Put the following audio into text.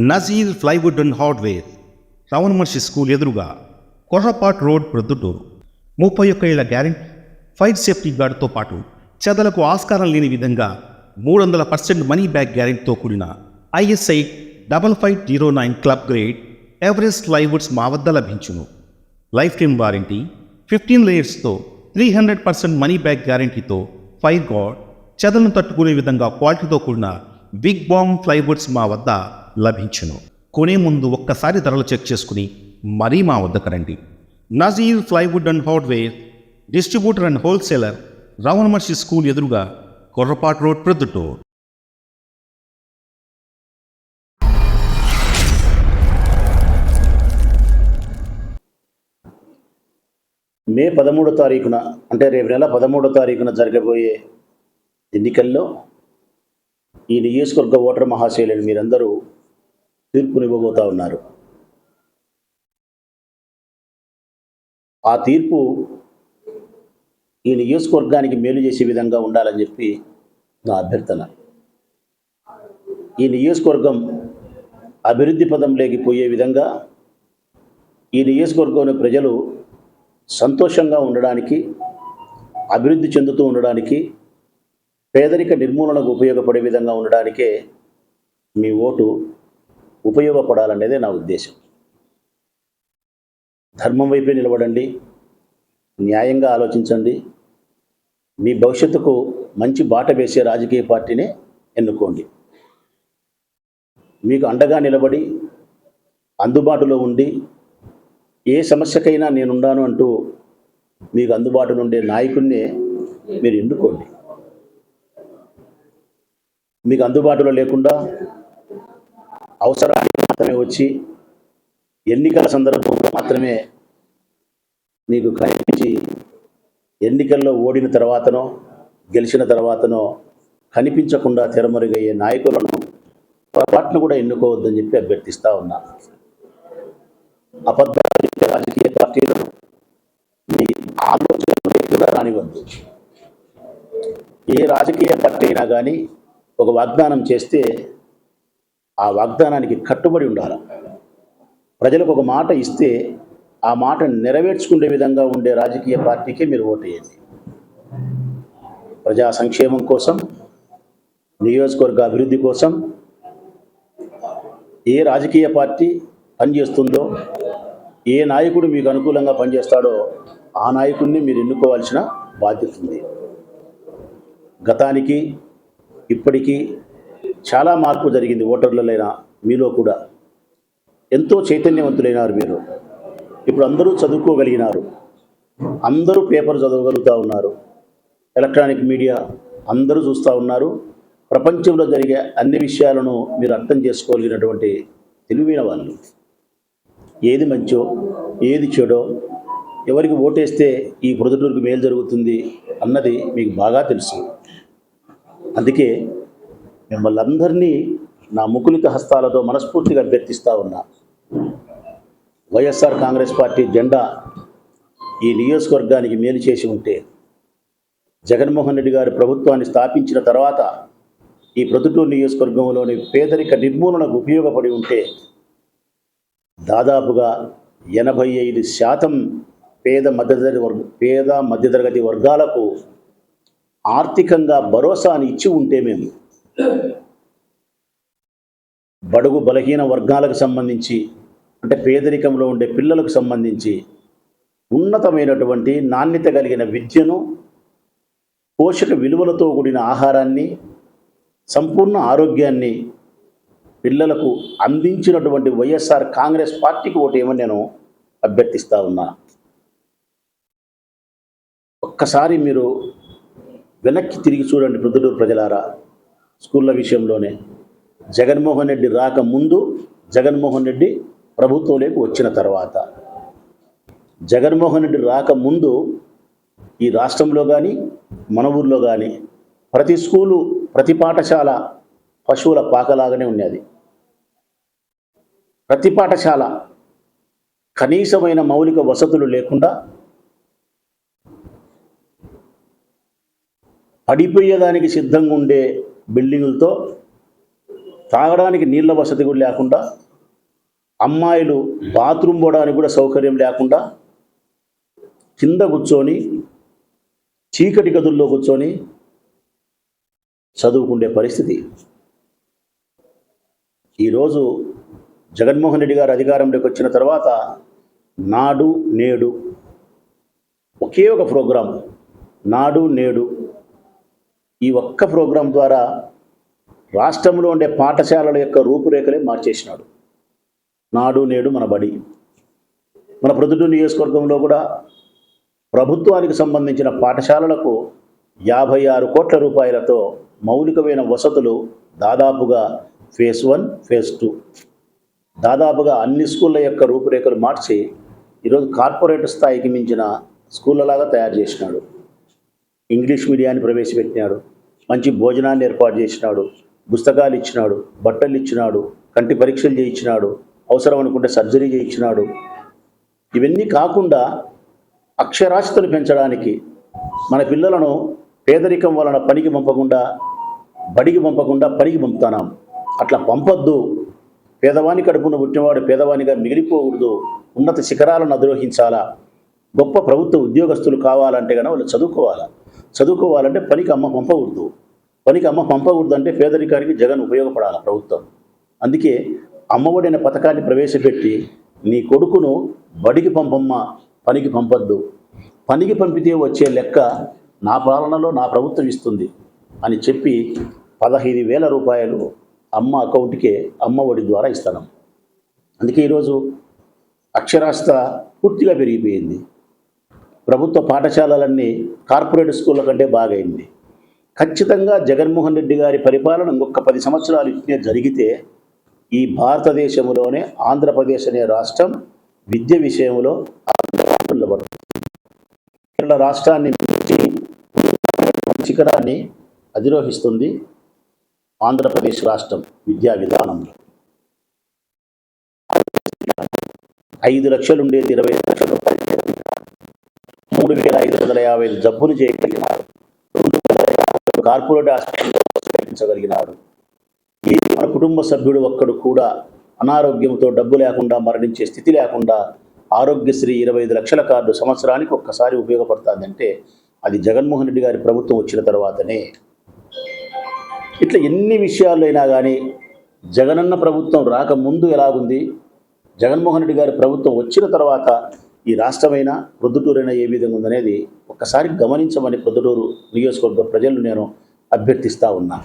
Nazir plywood and hardware, Ramana Maharshi school ఎదురుగా, Korrapat road, Proddatur. 31 ఏళ్ల guarantee, fire safety గార్డుతో పాటు చెదలకు ఆస్కారం లేని విధంగా 300% మనీ బ్యాక్ గ్యారెంటీతో కూడిన ISI 5509 club grade Everest plywoods మా వద్ద లభించును. లైఫ్ టైమ్ వారంటీ, 15 లేయర్స్తో 300% మనీ బ్యాక్ గ్యారెంటీతో ఫైర్ గార్డ్, చెదలను తట్టుకునే విధంగా క్వాలిటీతో కూడిన బిగ్ బాంగ్ ప్లైవుడ్స్ మా వద్ద లభించును. కొనే ముందు ఒక్కసారి ధరలు చెక్ చేసుకుని మరీ మా వద్దకు రండి. Nazeer plywood and hardware, distributor and wholesaler, Ramana Maharshi school ఎదురుగా, కొర్రపాట్ రోడ్, ప్రొద్దుటూరు. మే 13వ తారీఖున, అంటే రేపు నెల 13వ తారీఖున జరగబోయే ఎన్నికల్లో ఈ నియోజకవర్గ ఓటర్ మహాశైలిని మీరందరూ తీర్పునివ్వబోతా ఉన్నారు. ఆ తీర్పు ఈ నియోజకవర్గానికి మేలు చేసే విధంగా ఉండాలని చెప్పి నా అభ్యర్థన. ఈ నియోజకవర్గం అభివృద్ధి పదంలోకి పోయే విధంగా, ఈ నియోజకవర్గంలో ప్రజలు సంతోషంగా ఉండడానికి, అభివృద్ధి చెందుతూ ఉండడానికి, పేదరిక నిర్మూలనకు ఉపయోగపడే విధంగా ఉండడానికే మీ ఓటు ఉపయోగపడాలనేదే నా ఉద్దేశం. ధర్మం వైపే నిలబడండి, న్యాయంగా ఆలోచించండి, మీ భవిష్యత్తుకు మంచి బాట వేసే రాజకీయ పార్టీనే ఎన్నుకోండి. మీకు అండగా నిలబడి, అందుబాటులో ఉండి, ఏ సమస్యకైనా నేనున్నాను అంటూ మీకు అందుబాటులో ఉండే నాయకుడినే మీరు ఎన్నుకోండి. మీకు అందుబాటులో లేకుండా అవసరానికి మాత్రమే వచ్చి ఎన్నికల సందర్భంలో మాత్రమే మీకు కనిపించి, ఎన్నికల్లో ఓడిన తర్వాతనో గెలిచిన తర్వాతనో కనిపించకుండా తెరమరుగయ్యే నాయకులను పొరపాటును కూడా ఎన్నుకోవద్దని చెప్పి అభ్యర్థిస్తూ ఉన్నా. అబద్ధాలు చెప్పే రాజకీయ పార్టీలు మీ ఆలోచనలు కూడా రానివ్వద్దు. ఏ రాజకీయ పార్టీ అయినా కానీ ఒక వాగ్దానం చేస్తే ఆ వాగ్దానానికి కట్టుబడి ఉండాలి. ప్రజలకు ఒక మాట ఇస్తే ఆ మాట నెరవేర్చుకునే విధంగా ఉండే రాజకీయ పార్టీకే మీరు ఓటేయండి. ప్రజా సంక్షేమం కోసం, నియోజకవర్గ అభివృద్ధి కోసం ఏ రాజకీయ పార్టీ పనిచేస్తుందో, ఏ నాయకుడు మీకు అనుకూలంగా పనిచేస్తాడో ఆ నాయకుడిని మీరు ఎన్నుకోవాల్సిన బాధ్యత ఉంది. గతానికి ఇప్పటికీ చాలా మార్పు జరిగింది. ఓటర్లైనా మీలో కూడా ఎంతో చైతన్యవంతులైనారు. మీరు ఇప్పుడు అందరూ చదువుకోగలిగినారు, అందరూ పేపర్ చదవగలుగుతూ ఉన్నారు, ఎలక్ట్రానిక్ మీడియా అందరూ చూస్తూ ఉన్నారు. ప్రపంచంలో జరిగే అన్ని విషయాలను మీరు అర్థం చేసుకోగలిగినటువంటి తెలివైన వాళ్ళు. ఏది మంచో, ఏది చెడో, ఎవరికి ఓటేస్తే ఈ ప్రొద్దుటూరుకు మేలు జరుగుతుంది అన్నది మీకు బాగా తెలుసు. అందుకే మిమ్మల్ని అందరినీ నా ముకులిత హస్తాలతో మనస్ఫూర్తిగా అభ్యర్థిస్తూ ఉన్నా. వైఎస్ఆర్ కాంగ్రెస్ పార్టీ జెండా ఈ నియోజకవర్గానికి మేలు చేసి ఉంటే, జగన్మోహన్ రెడ్డి గారి ప్రభుత్వాన్ని స్థాపించిన తర్వాత ఈ ప్రొద్దుటూరు నియోజకవర్గంలోని పేదరిక నిర్మూలనకు ఉపయోగపడి ఉంటే, దాదాపుగా 85% పేద మధ్యతరగతి వర్గాలకు ఆర్థికంగా భరోసాని ఇచ్చి ఉంటే, మేము బడుగు బలహీన వర్గాలకు సంబంధించి, అంటే పేదరికంలో ఉండే పిల్లలకు సంబంధించి ఉన్నతమైనటువంటి నాణ్యత కలిగిన విద్యను, పోషక విలువలతో కూడిన ఆహారాన్ని, సంపూర్ణ ఆరోగ్యాన్ని పిల్లలకు అందించినటువంటి వైఎస్ఆర్ కాంగ్రెస్ పార్టీకి ఓటేయమని నేను అభ్యర్థిస్తూ ఉన్నా. ఒక్కసారి మీరు వెనక్కి తిరిగి చూడండి ప్రొద్దుటూరు ప్రజలారా. స్కూళ్ళ విషయంలోనే జగన్మోహన్ రెడ్డి రాకముందు, జగన్మోహన్ రెడ్డి ప్రభుత్వంలోకి వచ్చిన తర్వాత, జగన్మోహన్ రెడ్డి రాకముందు ఈ రాష్ట్రంలో కానీ మన ఊర్లో కానీ ప్రతి స్కూలు, ప్రతి పాఠశాల పశువుల పాకలాగానే ఉన్నది. ప్రతి పాఠశాల కనీసమైన మౌలిక వసతులు లేకుండా పడిపోయేదానికి సిద్ధంగా ఉండే బిల్డింగులతో తాగడానికి నీళ్ళ వసతి కూడా లేకుండా, అమ్మాయిలు బాత్రూమ్ పోవడానికి కూడా సౌకర్యం లేకుండా కింద కూర్చొని చీకటి గదుల్లో కూర్చొని చదువుకునే పరిస్థితి. ఈరోజు జగన్మోహన్ రెడ్డి గారు అధికారంలోకి వచ్చిన తర్వాత నాడు నేడు ఒకే ఒక ప్రోగ్రాం, నాడు నేడు, ఈ ఒక్క ప్రోగ్రాం ద్వారా రాష్ట్రంలో ఉండే పాఠశాలల యొక్క రూపురేఖలే మార్చేసినాడు. నాడు నేడు మన బడి. మన ప్రొద్దుటూరు నియోజకవర్గంలో కూడా ప్రభుత్వానికి సంబంధించిన పాఠశాలలకు 56 కోట్ల రూపాయలతో మౌలికమైన వసతులు దాదాపుగా ఫేజ్ 1, ఫేజ్ 2 దాదాపుగా అన్ని స్కూళ్ళ యొక్క రూపురేఖలు మార్చి ఈరోజు కార్పొరేట్ స్థాయికి మించిన స్కూళ్ళలాగా తయారు చేసినాడు. ఇంగ్లీష్ మీడియాన్ని ప్రవేశపెట్టినాడు, మంచి భోజనాన్ని ఏర్పాటు చేసినాడు, పుస్తకాలు ఇచ్చినాడు, బట్టలు ఇచ్చినాడు, కంటి పరీక్షలు చేయించినాడు, అవసరం అనుకుంటే సర్జరీ చేయించినాడు. ఇవన్నీ కాకుండా అక్షరాస్యతను పెంచడానికి మన పిల్లలను పేదరికం వలన పనికి పంపకుండా బడికి పంపకుండా పనికి పంపుతున్నాం. అట్లా పంపొద్దు. పేదవాని కడుపున పుట్టినవాడు పేదవానిగా మిగిలిపోకూడదు. ఉన్నత శిఖరాలను అధిరోహించాలా. గొప్ప ప్రభుత్వ ఉద్యోగస్తులు కావాలంటే కనుక వాళ్ళు చదువుకోవాలంటే పనికి అమ్మ పంపకూడదు. పనికి అమ్మ పంపకూడదు అంటే పేదరికానికి జగన్ ఉపయోగపడాలి ప్రభుత్వం. అందుకే అమ్మఒడి అనే పథకాన్ని ప్రవేశపెట్టి నీ కొడుకును బడికి పంపమ్మ, పనికి పంపొద్దు. పనికి పంపితే వచ్చే లెక్క నా పాలనలో నా ప్రభుత్వం ఇస్తుంది అని చెప్పి 15,000 రూపాయలు అమ్మ అకౌంట్కే అమ్మఒడి ద్వారా ఇస్తాను. అందుకే ఈరోజు అక్షరాస్యత పూర్తిగా పెరిగిపోయింది. ప్రభుత్వ పాఠశాలలన్నీ కార్పొరేట్ స్కూళ్ళ కంటే బాగైంది. ఖచ్చితంగా జగన్మోహన్ రెడ్డి గారి పరిపాలన ఇంకొక 10 సంవత్సరాలు ఇట్నే జరిగితే ఈ భారతదేశంలోనే ఆంధ్రప్రదేశ్ అనే రాష్ట్రం విద్య విషయంలో కేరళ రాష్ట్రాన్ని శిఖరాన్ని అధిరోహిస్తుంది ఆంధ్రప్రదేశ్ రాష్ట్రం విద్యా విధానంలో. 5 లక్షలు ఉండేది 20 లక్షల రూపాయలు, 3,550 జబ్బులు చేయగలిగినాడు, కార్పొరేట్ హాస్పిటల్. ఈ మన కుటుంబ సభ్యుడు ఒక్కడు కూడా అనారోగ్యంతో డబ్బు లేకుండా మరణించే స్థితి లేకుండా ఆరోగ్యశ్రీ 25 లక్షల కార్డు సంవత్సరానికి ఒక్కసారి ఉపయోగపడుతుందంటే అది జగన్మోహన్ రెడ్డి గారి ప్రభుత్వం వచ్చిన తర్వాతనే. ఇట్లా ఎన్ని విషయాల్లో అయినా కానీ జగనన్న ప్రభుత్వం రాకముందు ఎలాగుంది, జగన్మోహన్ రెడ్డి గారి ప్రభుత్వం వచ్చిన తర్వాత ఈ రాష్ట్రమైనా ప్రొద్దుటూరైనా ఏ విధంగా ఉందనేది ఒక్కసారి గమనించమని ప్రొద్దుటూరు నియోజకవర్గ ప్రజలను నేను అభ్యర్థిస్తూ ఉన్నా.